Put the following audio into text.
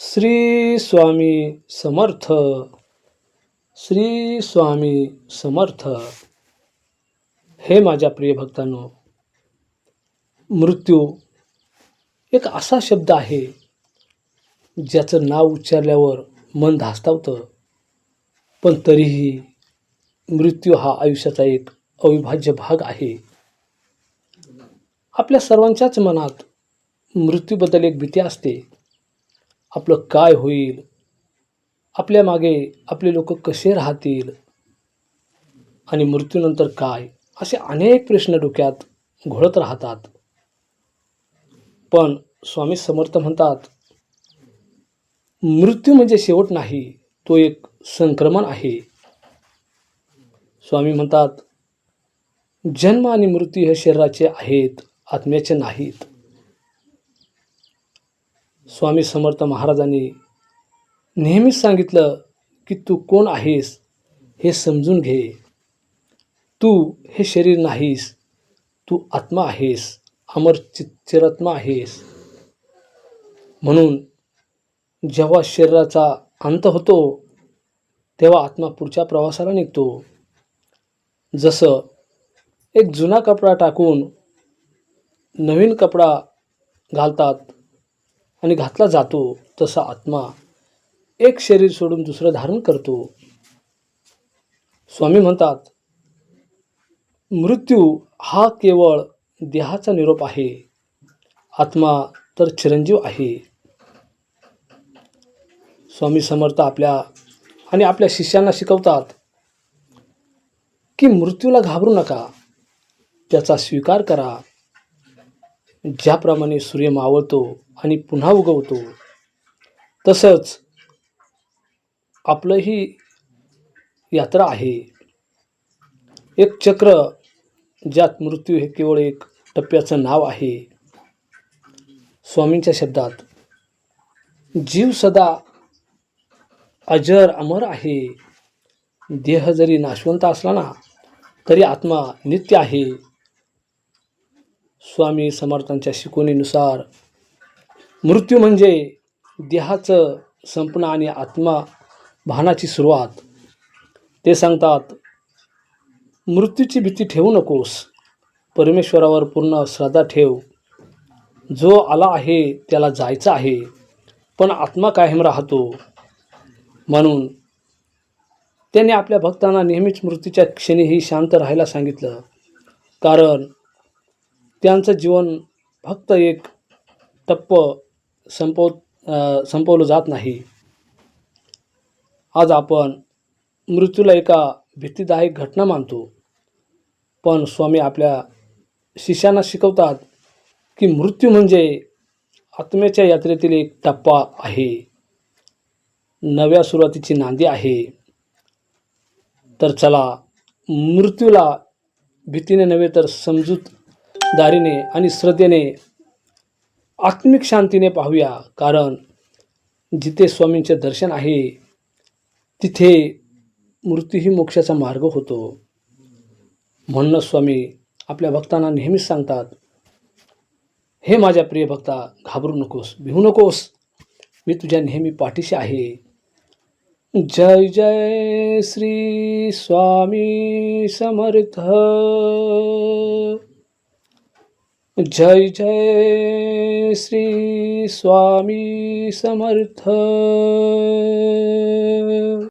श्री स्वामी समर्थ. श्री स्वामी समर्थ. हे माझ्या प्रिय भक्तांनो, मृत्यू एक असा शब्द आहे ज्याचं नाव उच्चारल्यावर मन धास्तावतं, पण तरीही मृत्यू हा आयुष्याचा एक अविभाज्य भाग आहे. आपल्या सर्वांच्याच मनात मृत्यूबद्दल एक भीती असते. आपलं काय होईल, आपल्या मागे आपले लोक कसे राहतील आणि मृत्यूनंतर काय, असे अनेक प्रश्न डोक्यात घोळत राहतात. पण स्वामी समर्थ म्हणतात, मृत्यू म्हणजे शेवट नाही, तो एक संक्रमण आहे. स्वामी म्हणतात, जन्म आणि मृत्यू हे शरीराचे आहेत, आत्म्याचे नाहीत. स्वामी समर्थ महाराजांनी नेहमीच सांगितलं की तू कोण आहेस हे समजून घे. तू हे शरीर नाहीस, तू आत्मा आहेस, अमर चिरात्मा आहेस. म्हणून जेव्हा शरीराचा अंत होतो तेव्हा आत्मा पुढच्या प्रवासाला निघतो. जसं एक जुना कपडा टाकून नवीन कपडा घालतात आणि घातला जातो, तसा आत्मा एक शरीर सोडून दुसरं धारण करतो. स्वामी म्हणतात, मृत्यू हा केवळ देहाचा निरोप आहे, आत्मा तर चिरंजीव आहे. स्वामी समर्थ आपल्या शिष्यांना शिकवतात की मृत्यूला घाबरू नका, त्याचा स्वीकार करा. ज्याप्रमाणे सूर्य मावळतो आणि पुन्हा उगवतो, तसंच आपलंही यात्रा आहे, एक चक्र ज्यात मृत्यू हे केवळ एक टप्प्याचं नाव आहे. स्वामींच्या शब्दात, जीव सदा अजर अमर आहे. देह जरी नाशवंत असला ना, तरी आत्मा नित्य आहे. स्वामी समर्थांच्या शिकवणीनुसार मृत्यू म्हणजे देहाचं संपणं आणि आत्मा भानाची सुरुवात. ते सांगतात, मृत्यूची भीती ठेवू नकोस, परमेश्वरावर पूर्ण श्रद्धा ठेव. जो आला आहे त्याला जायचं आहे, पण आत्मा कायम राहतो. म्हणून त्यांनी आपल्या भक्तांना नेहमीच मृत्यूच्या क्षणीही शांत राहायला सांगितलं, कारण त्यांचं जीवन फक्त एक टप्प संपवलं जात नाही. आज आपण मृत्यूला एका भीतीदायक घटना मानतो, पण स्वामी आपल्या शिष्यांना शिकवतात की मृत्यू म्हणजे आत्म्याच्या यात्रेतील एक टप्पा आहे, नव्या सुरुवातीची नांदी आहे. तर चला, मृत्यूला भीतीने नव्हे तर समजूतदारीने आणि श्रद्धेने, आत्मिक शांतीने पाहूया. कारण जिथे स्वामींचे दर्शन आहे तिथे मृत्यूही मोक्षाचा मार्ग होतो. म्हणून स्वामी आपल्या भक्तांना नेहमीच सांगतात, हे माझ्या प्रिय भक्ता, घाबरू नकोस, भिवू नकोस, मी तुझ्या नेहमी पाठीशी आहे. जय जय श्री स्वामी समर्थ. जय जय श्री स्वामी समर्थ.